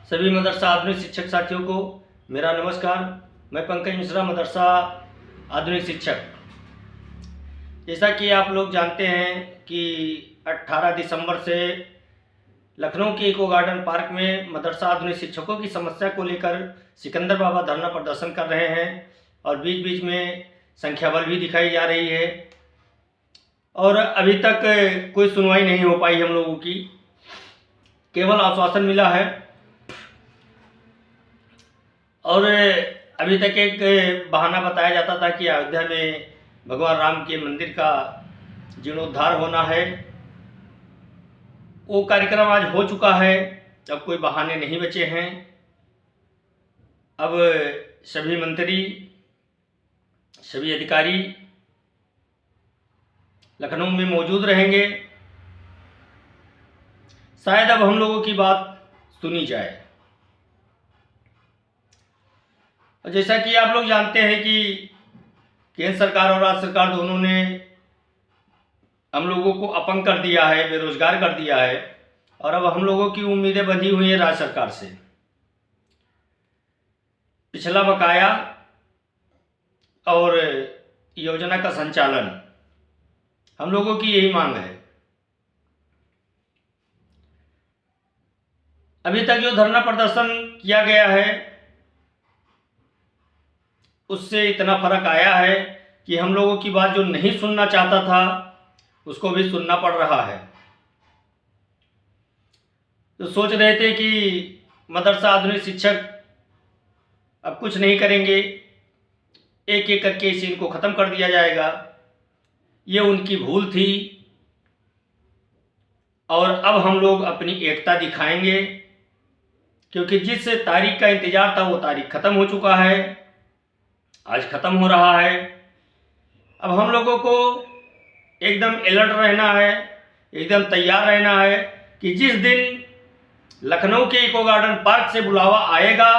सभी मदरसा आधुनिक शिक्षक साथियों को मेरा नमस्कार। मैं पंकज मिश्रा, मदरसा आधुनिक शिक्षक। जैसा कि आप लोग जानते हैं कि 18 दिसंबर से लखनऊ के इको गार्डन पार्क में मदरसा आधुनिक शिक्षकों की समस्या को लेकर सिकंदर बाबा धरना प्रदर्शन कर रहे हैं और बीच बीच में संख्या बल भी दिखाई जा रही है और अभी तक कोई सुनवाई नहीं हो पाई हम लोगों की। केवल आश्वासन मिला है और अभी तक एक बहाना बताया जाता था कि अयोध्या में भगवान राम के मंदिर का जीर्णोद्धार होना है। वो कार्यक्रम आज हो चुका है, अब कोई बहाने नहीं बचे हैं। अब सभी मंत्री, सभी अधिकारी लखनऊ में मौजूद रहेंगे। शायद अब हम लोगों की बात सुनी जाए। और जैसा कि आप लोग जानते हैं कि केंद्र सरकार और राज्य सरकार दोनों ने हम लोगों को अपंग कर दिया है, बेरोजगार कर दिया है और अब हम लोगों की उम्मीदें बंधी हुई हैं राज्य सरकार से। पिछला बकाया और योजना का संचालन, हम लोगों की यही मांग है। अभी तक जो धरना प्रदर्शन किया गया है उससे इतना फर्क आया है कि हम लोगों की बात जो नहीं सुनना चाहता था उसको भी सुनना पड़ रहा है। तो सोच रहे थे कि मदरसा आधुनिक शिक्षक अब कुछ नहीं करेंगे, एक एक करके इस इनको ख़त्म कर दिया जाएगा। ये उनकी भूल थी और अब हम लोग अपनी एकता दिखाएंगे, क्योंकि जिस तारीख का इंतज़ार था वो तारीख ख़त्म हो चुका है, आज ख़त्म हो रहा है। अब हम लोगों को एकदम अलर्ट रहना है, एकदम तैयार रहना है कि जिस दिन लखनऊ के इको गार्डन पार्क से बुलावा आएगा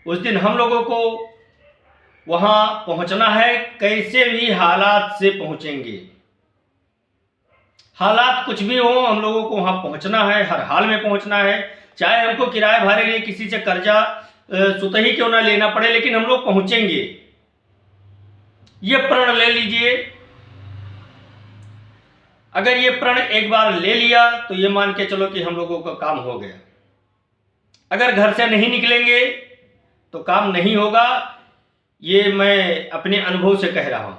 उस दिन हम लोगों को वहाँ पहुँचना है। कैसे भी हालात से पहुँचेंगे, हालात कुछ भी हो, हम लोगों को वहाँ पहुँचना है, हर हाल में पहुँचना है। चाहे हमको किराए भाड़े लिए किसी से कर्जा सुतही क्यों ना लेना पड़े, लेकिन हम लोग पहुँचेंगे। ये प्रण ले लीजिए। अगर ये प्रण एक बार ले लिया तो ये मान के चलो कि हम लोगों का काम हो गया। अगर घर से नहीं निकलेंगे तो काम नहीं होगा, ये मैं अपने अनुभव से कह रहा हूं।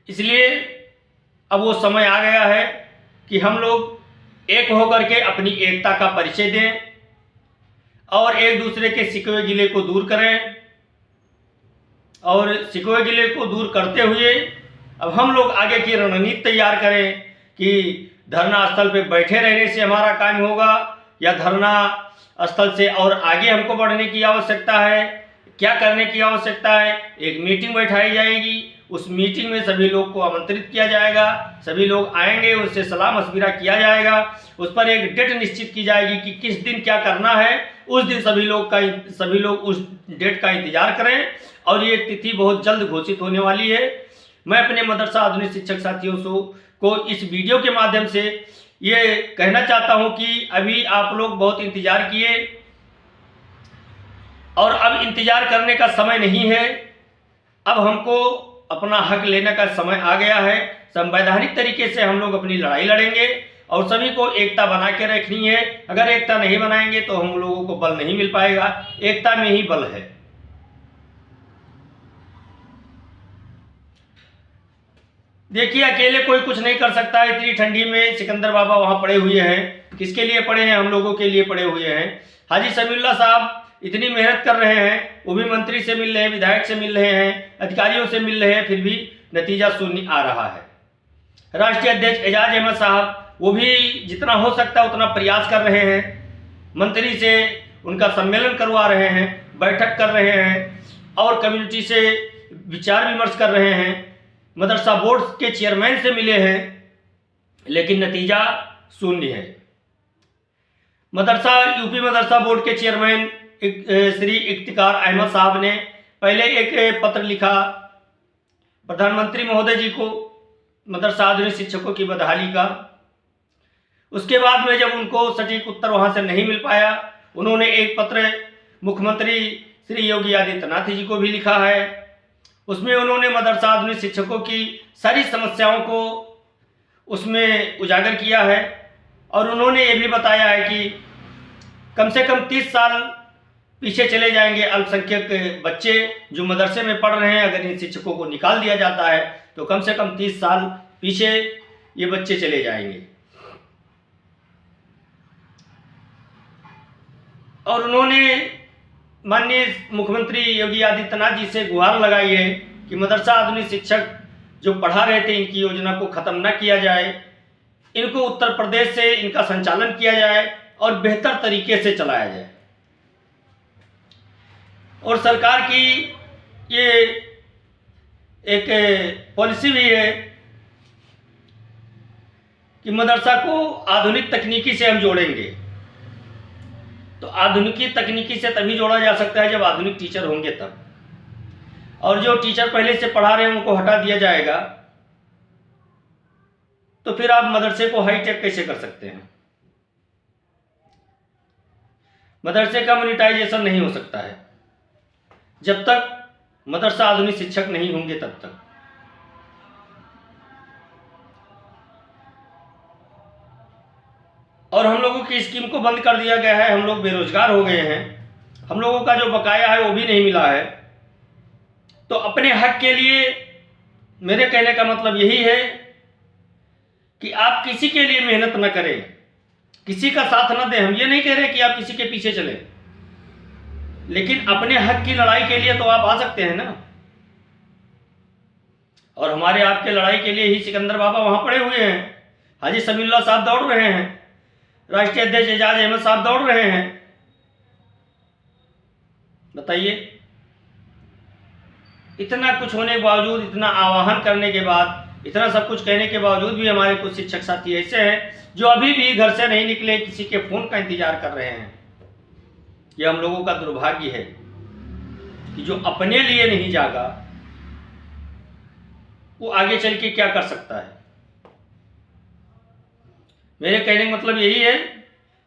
इसलिए अब वो समय आ गया है कि हम लोग एक होकर के अपनी एकता का परिचय दें और एक दूसरे के शिकवे गिले को दूर करें। और शिकवे गिले को दूर करते हुए अब हम लोग आगे की रणनीति तैयार करें कि धरना स्थल पे बैठे रहने से हमारा काम होगा या धरना स्थल से और आगे हमको बढ़ने की आवश्यकता है। क्या करने की आवश्यकता है? एक मीटिंग बैठाई जाएगी, उस मीटिंग में सभी लोग को आमंत्रित किया जाएगा, सभी लोग आएंगे, उससे सलाह मशविरा किया जाएगा, उस पर एक डेट निश्चित की जाएगी कि किस दिन क्या करना है। उस दिन सभी लोग उस डेट का इंतजार करें और ये तिथि बहुत जल्द घोषित होने वाली है। मैं अपने मदरसा आधुनिक शिक्षक साथियों को इस वीडियो के माध्यम से ये कहना चाहता हूं कि अभी आप लोग बहुत इंतजार किए और अब इंतजार करने का समय नहीं है। अब हमको अपना हक लेने का समय आ गया है। संवैधानिक तरीके से हम लोग अपनी लड़ाई लड़ेंगे और सभी को एकता बना के रखनी है। अगर एकता नहीं बनाएंगे तो हम लोगों को बल नहीं मिल पाएगा। एकता में ही बल है। देखिए, अकेले कोई कुछ नहीं कर सकता है। इतनी ठंडी में सिकंदर बाबा वहाँ पड़े हुए हैं। किसके लिए पड़े हैं? हम लोगों के लिए पड़े हुए हैं। हाजी समीउल्लाह साहब इतनी मेहनत कर रहे हैं, वो भी मंत्री से मिल रहे हैं, विधायक से मिल रहे हैं, अधिकारियों से मिल रहे हैं, फिर भी नतीजा शून्य आ रहा है। राष्ट्रीय अध्यक्ष एजाज अहमद साहब वो भी जितना हो सकता है उतना प्रयास कर रहे हैं। मंत्री से उनका सम्मेलन करवा रहे हैं, बैठक कर रहे हैं और कम्युनिटी से विचार विमर्श कर रहे हैं। मदरसा बोर्ड के चेयरमैन से मिले हैं, लेकिन नतीजा शून्य है। यूपी मदरसा बोर्ड के चेयरमैन श्री इफ्तिकार अहमद साहब ने पहले एक पत्र लिखा प्रधानमंत्री महोदय जी को मदरसा आधुनिक शिक्षकों की बदहाली का। उसके बाद में जब उनको सटीक उत्तर वहाँ से नहीं मिल पाया, उन्होंने एक पत्र मुख्यमंत्री श्री योगी आदित्यनाथ जी को भी लिखा है। उसमें उन्होंने मदरसा आधुनिक शिक्षकों की सारी समस्याओं को उसमें उजागर किया है और उन्होंने ये भी बताया है कि कम से कम 30 साल पीछे चले जाएंगे अल्पसंख्यक बच्चे जो मदरसे में पढ़ रहे हैं। अगर इन शिक्षकों को निकाल दिया जाता है तो कम से कम 30 साल पीछे ये बच्चे चले जाएंगे। और उन्होंने माननीय मुख्यमंत्री योगी आदित्यनाथ जी से गुहार लगाई है कि मदरसा आधुनिक शिक्षक जो पढ़ा रहे थे इनकी योजना को ख़त्म न किया जाए, इनको उत्तर प्रदेश से इनका संचालन किया जाए और बेहतर तरीके से चलाया जाए। और सरकार की ये एक पॉलिसी भी है कि मदरसा को आधुनिक तकनीकी से हम जोड़ेंगे। तो आधुनिकी तकनीकी से तभी जोड़ा जा सकता है जब आधुनिक टीचर होंगे तब। और जो टीचर पहले से पढ़ा रहे हैं उनको हटा दिया जाएगा तो फिर आप मदरसे को हाईटेक कैसे कर सकते हैं? मदरसे का मोनेटाइजेशन नहीं हो सकता है जब तक मदरसा आधुनिक शिक्षक नहीं होंगे तब तक। और हम लोगों की स्कीम को बंद कर दिया गया है, हम लोग बेरोजगार हो गए हैं, हम लोगों का जो बकाया है वो भी नहीं मिला है। तो अपने हक के लिए मेरे कहने का मतलब यही है कि आप किसी के लिए मेहनत न करें, किसी का साथ न दें। हम ये नहीं कह रहे कि आप किसी के पीछे चलें, लेकिन अपने हक की लड़ाई के लिए तो आप आ सकते हैं ना। और हमारे आपके लड़ाई के लिए ही सिकंदर बाबा वहां पड़े हुए हैं, हाजी समीउल्लाह साहब दौड़ रहे हैं, राष्ट्रीय अध्यक्ष एजाज अहमद साहब दौड़ रहे हैं। बताइए, इतना कुछ होने के बावजूद, इतना आह्वान करने के बाद, इतना सब कुछ कहने के बावजूद भी हमारे कुछ शिक्षक साथी ऐसे हैं जो अभी भी घर से नहीं निकले, किसी के फोन का इंतजार कर रहे हैं। यह हम लोगों का दुर्भाग्य है कि जो अपने लिए नहीं जागा वो आगे चल के क्या कर सकता है। मेरे कहने का मतलब यही है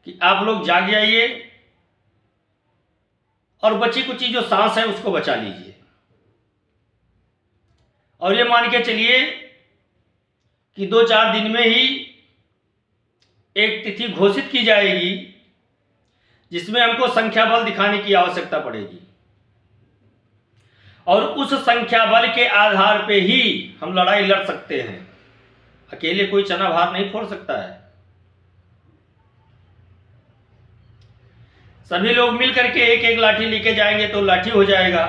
कि आप लोग जाग जाइए और बची कुची जो सांस है उसको बचा लीजिए। और ये मान के चलिए कि 2-4 दिन में ही एक तिथि घोषित की जाएगी जिसमें हमको संख्या बल दिखाने की आवश्यकता पड़ेगी और उस संख्या बल के आधार पे ही हम लड़ाई लड़ सकते हैं। अकेले कोई चना भार नहीं फोड़ सकता है। सभी लोग मिल करके एक एक लाठी लेके जाएंगे तो लाठी हो जाएगा।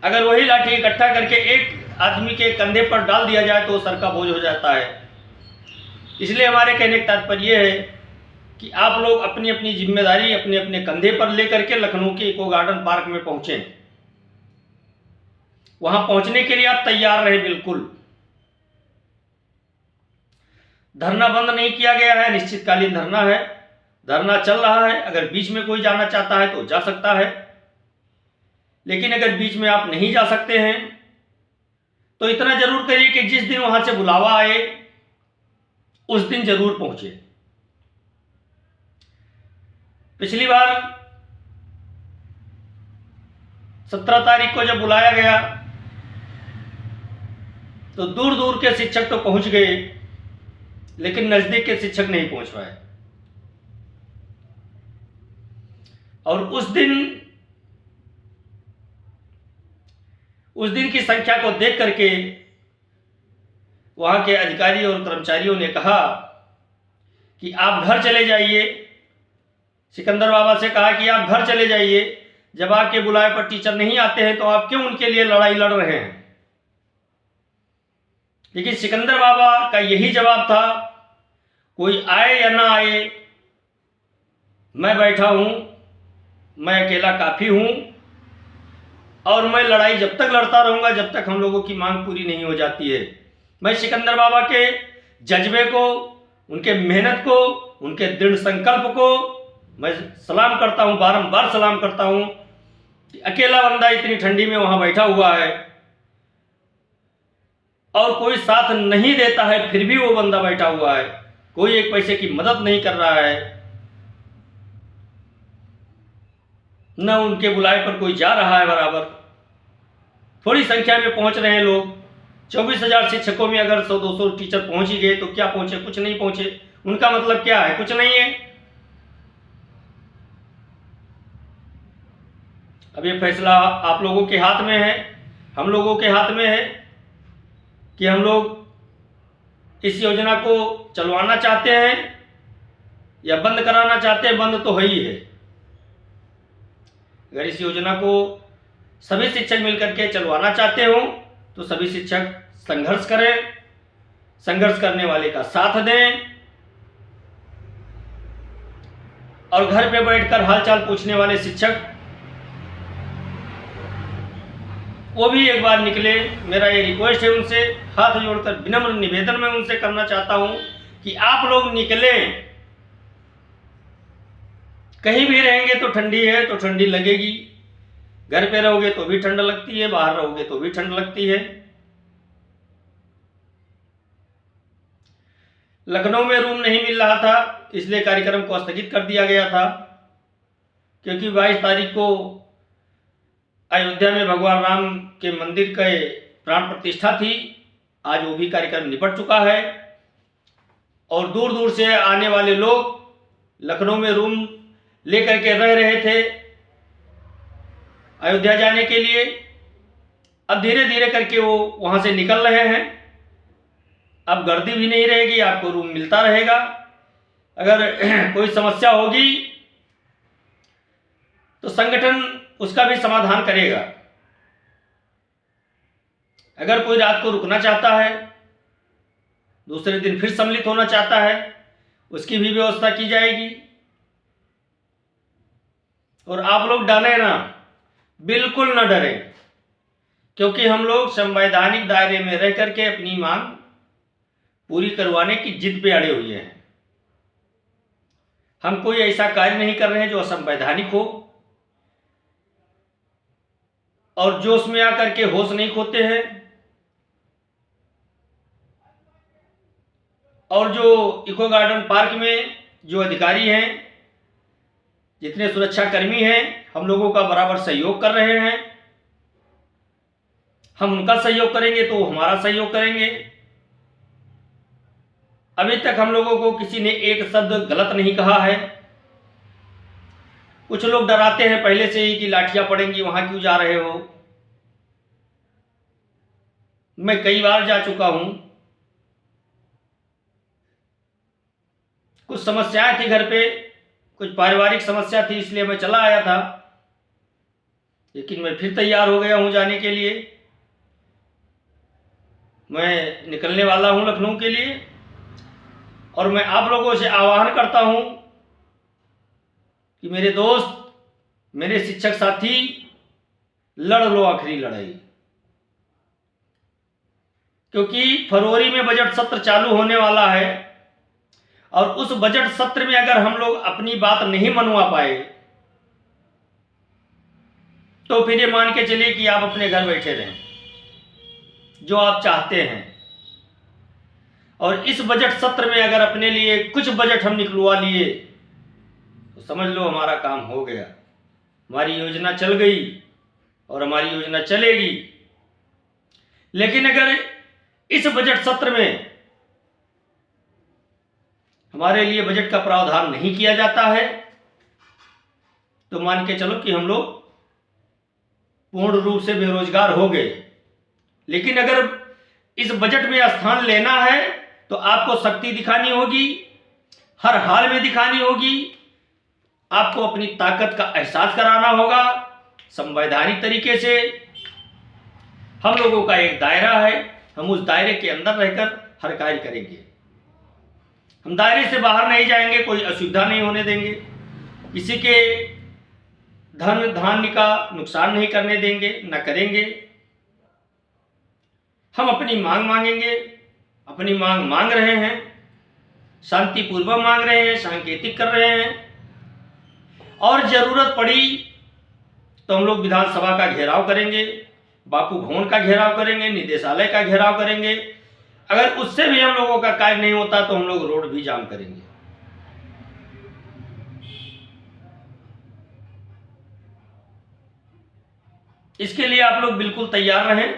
अगर वही लाठी इकट्ठा करके एक आदमी के कंधे पर डाल दिया जाए तो सर का बोझ हो जाता है। इसलिए हमारे कहने का तात्पर्य है कि आप लोग अपनी अपनी जिम्मेदारी अपने अपने कंधे पर लेकर के लखनऊ के इको गार्डन पार्क में पहुंचें। वहां पहुंचने के लिए आप तैयार रहे। बिल्कुल धरना बंद नहीं किया गया है, निश्चितकालीन धरना है, धरना चल रहा है। अगर बीच में कोई जाना चाहता है तो जा सकता है, लेकिन अगर बीच में आप नहीं जा सकते हैं तो इतना जरूर करिए कि जिस दिन वहां से बुलावा आए उस दिन जरूर पहुंचे। पिछली बार 17 तारीख को जब बुलाया गया तो दूर दूर के शिक्षक तो पहुंच गए, लेकिन नजदीक के शिक्षक नहीं पहुंच पाए। और उस दिन की संख्या को देख करके वहां के अधिकारी और कर्मचारियों ने कहा कि आप घर चले जाइए। सिकंदर बाबा से कहा कि आप घर चले जाइए, जब आपके बुलाए पर टीचर नहीं आते हैं तो आप क्यों उनके लिए लड़ाई लड़ रहे हैं। लेकिन सिकंदर बाबा का यही जवाब था, कोई आए या ना आए, मैं बैठा हूं, मैं अकेला काफी हूं और मैं लड़ाई जब तक लड़ता रहूंगा जब तक हम लोगों की मांग पूरी नहीं हो जाती है। मैं सिकंदर बाबा के जज्बे को, उनके मेहनत को, उनके दृढ़ संकल्प को मैं सलाम करता हूं, बारंबार सलाम करता हूं कि अकेला बंदा इतनी ठंडी में वहां बैठा हुआ है और कोई साथ नहीं देता है, फिर भी वो बंदा बैठा हुआ है। कोई एक पैसे की मदद नहीं कर रहा है, न उनके बुलाए पर कोई जा रहा है बराबर। थोड़ी संख्या में पहुंच रहे हैं लोग। 24,000 शिक्षकों में अगर 100-200 टीचर पहुंच ही गए तो क्या पहुंचे? कुछ नहीं पहुंचे। उनका मतलब क्या है? कुछ नहीं है। अब ये फैसला आप लोगों के हाथ में है, हम लोगों के हाथ में है कि हम लोग इस योजना को चलवाना चाहते हैं या बंद कराना चाहते हैं। बंद तो है ही है। अगर इस योजना को सभी शिक्षक मिलकर के चलवाना चाहते हो तो सभी शिक्षक संघर्ष करें, संघर्ष करने वाले का साथ दें और घर पे बैठकर हालचाल पूछने वाले शिक्षक वो भी एक बार निकले। मेरा ये रिक्वेस्ट है उनसे, हाथ जोड़कर विनम्र निवेदन मैं उनसे करना चाहता हूं कि आप लोग निकलें। कहीं भी रहेंगे तो ठंडी है तो ठंडी लगेगी, घर पे रहोगे तो भी ठंड लगती है, बाहर रहोगे तो भी ठंड लगती है। लखनऊ में रूम नहीं मिल रहा था, इसलिए कार्यक्रम को स्थगित कर दिया गया था, क्योंकि 22 तारीख को अयोध्या में भगवान राम के मंदिर के प्राण प्रतिष्ठा थी। आज वो भी कार्यक्रम निपट चुका है और दूर दूर से आने वाले लोग लखनऊ में रूम लेकर के रह रहे थे अयोध्या जाने के लिए। अब धीरे धीरे करके वो वहां से निकल रहे हैं। अब गर्दी भी नहीं रहेगी, आपको रूम मिलता रहेगा। अगर कोई समस्या होगी तो संगठन उसका भी समाधान करेगा। अगर कोई रात को रुकना चाहता है, दूसरे दिन फिर सम्मिलित होना चाहता है, उसकी भी व्यवस्था की जाएगी। और आप लोग डरे ना, बिल्कुल न डरें, क्योंकि हम लोग संवैधानिक दायरे में रह करके अपनी मांग पूरी करवाने की जिद पे अड़े हुए हैं। हम कोई ऐसा कार्य नहीं कर रहे हैं जो असंवैधानिक हो, और जोश में आकर के होश नहीं खोते हैं। और जो इको गार्डन पार्क में जो अधिकारी हैं, जितने सुरक्षा कर्मी हैं, हम लोगों का बराबर सहयोग कर रहे हैं। हम उनका सहयोग करेंगे तो वो हमारा सहयोग करेंगे। अभी तक हम लोगों को किसी ने एक शब्द गलत नहीं कहा है। कुछ लोग डराते हैं पहले से ही कि लाठियां पड़ेंगी, वहां क्यों जा रहे हो। मैं कई बार जा चुका हूं। कुछ समस्याएं थी घर पे, कुछ पारिवारिक समस्या थी, इसलिए मैं चला आया था। लेकिन मैं फिर तैयार हो गया हूं जाने के लिए। मैं निकलने वाला हूं लखनऊ के लिए, और मैं आप लोगों से आह्वान करता हूं कि मेरे दोस्त, मेरे शिक्षक साथी, लड़ लो आखिरी लड़ाई। क्योंकि फरवरी में बजट सत्र चालू होने वाला है, और उस बजट सत्र में अगर हम लोग अपनी बात नहीं मनवा पाए तो फिर ये मान के चलिए कि आप अपने घर बैठे रहें, जो आप चाहते हैं। और इस बजट सत्र में अगर अपने लिए कुछ बजट हम निकलवा लिए तो समझ लो हमारा काम हो गया, हमारी योजना चल गई और हमारी योजना चलेगी। लेकिन अगर इस बजट सत्र में हमारे लिए बजट का प्रावधान नहीं किया जाता है तो मान के चलो कि हम लोग पूर्ण रूप से बेरोजगार हो गए। लेकिन अगर इस बजट में स्थान लेना है तो आपको शक्ति दिखानी होगी, हर हाल में दिखानी होगी। आपको अपनी ताकत का एहसास कराना होगा संवैधानिक तरीके से। हम लोगों का एक दायरा है, हम उस दायरे के अंदर रहकर हर कार्य करेंगे। हम दायरे से बाहर नहीं जाएंगे, कोई असुविधा नहीं होने देंगे, किसी के धन धान्य का नुकसान नहीं करने देंगे, न करेंगे। हम अपनी मांग मांगेंगे, अपनी मांग मांग रहे हैं, शांतिपूर्वक मांग रहे हैं, सांकेतिक कर रहे हैं। और जरूरत पड़ी तो हम लोग विधानसभा का घेराव करेंगे, बापू भवन का घेराव करेंगे, निदेशालय का घेराव करेंगे, अगर उससे भी हम लोगों का कार्य नहीं होता तो हम लोग रोड भी जाम करेंगे। इसके लिए आप लोग बिल्कुल तैयार रहें,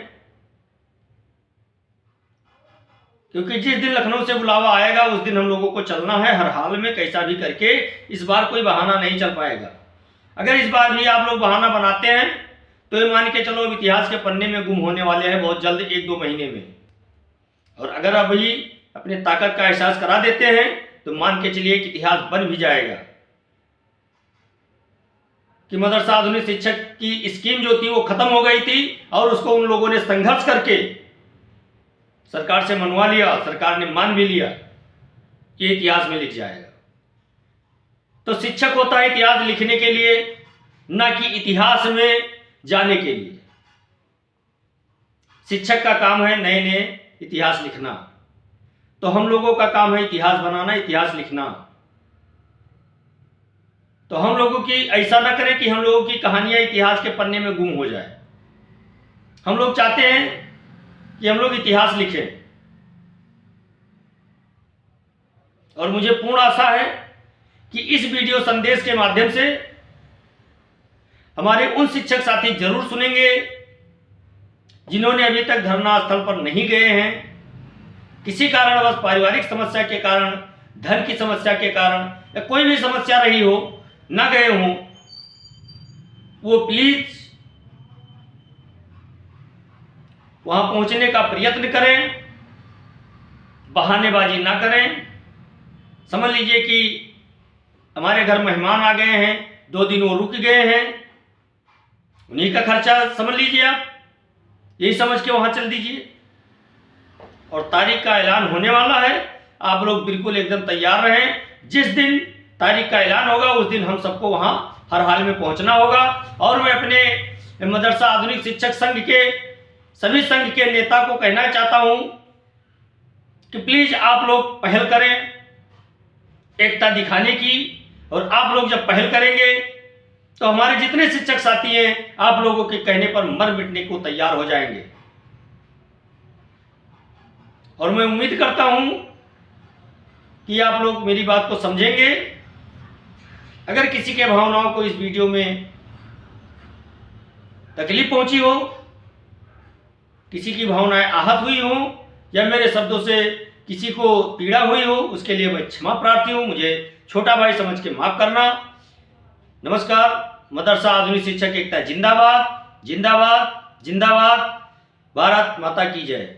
क्योंकि जिस दिन लखनऊ से बुलावा आएगा उस दिन हम लोगों को चलना है हर हाल में, कैसा भी करके। इस बार कोई बहाना नहीं चल पाएगा। अगर इस बार भी आप लोग बहाना बनाते हैं तो ये मान के चलो अब इतिहास के पन्ने में गुम होने वाले हैं बहुत जल्द, 1-2 महीने में। और अगर अभी अपने ताकत का एहसास करा देते हैं तो मान के चलिए कि इतिहास बन भी जाएगा कि मदरसा आधुनिक शिक्षक की स्कीम जो थी वो खत्म हो गई थी और उसको उन लोगों ने संघर्ष करके सरकार से मनवा लिया, सरकार ने मान भी लिया कि इतिहास में लिख जाएगा। तो शिक्षक होता है इतिहास लिखने के लिए, न कि इतिहास में जाने के लिए। शिक्षक का काम है नए नए इतिहास लिखना, तो हम लोगों का काम है इतिहास बनाना, इतिहास लिखना। तो हम लोगों की ऐसा ना करें कि हम लोगों की कहानियां इतिहास के पन्ने में गुम हो जाए। हम लोग चाहते हैं कि हम लोग इतिहास लिखें, और मुझे पूर्ण आशा है कि इस वीडियो संदेश के माध्यम से हमारे उन शिक्षक साथी जरूर सुनेंगे जिन्होंने अभी तक धरना स्थल पर नहीं गए हैं, किसी कारणवश पारिवारिक समस्या के कारण, धन की समस्या के कारण या कोई भी समस्या रही हो, ना गए हों। वो प्लीज वहां पहुंचने का प्रयत्न करें, बहानेबाजी ना करें। समझ लीजिए कि हमारे घर मेहमान आ गए हैं, 2 दिन वो रुक गए हैं, उन्हीं का खर्चा समझ लीजिए आप, यही समझ के वहां चल दीजिए। और तारीख का ऐलान होने वाला है, आप लोग बिल्कुल एकदम तैयार रहें। जिस दिन तारीख का ऐलान होगा उस दिन हम सबको वहां हर हाल में पहुंचना होगा। और मैं अपने मदरसा आधुनिक शिक्षक संघ के सभी संघ के नेता को कहना चाहता हूं कि प्लीज आप लोग पहल करें एकता दिखाने की। और आप लोग जब पहल करेंगे तो हमारे जितने शिक्षक साथी हैं आप लोगों के कहने पर मर मिटने को तैयार हो जाएंगे। और मैं उम्मीद करता हूं कि आप लोग मेरी बात को समझेंगे। अगर किसी के भावनाओं को इस वीडियो में तकलीफ पहुंची हो, किसी की भावनाएं आहत हुई हो या मेरे शब्दों से किसी को पीड़ा हुई हो, उसके लिए मैं क्षमा प्रार्थी हूं। मुझे छोटा भाई समझ के माफ करना। नमस्कार। मदरसा आधुनिक शिक्षक एकता जिंदाबाद, जिंदाबाद, जिंदाबाद। भारत माता की जय।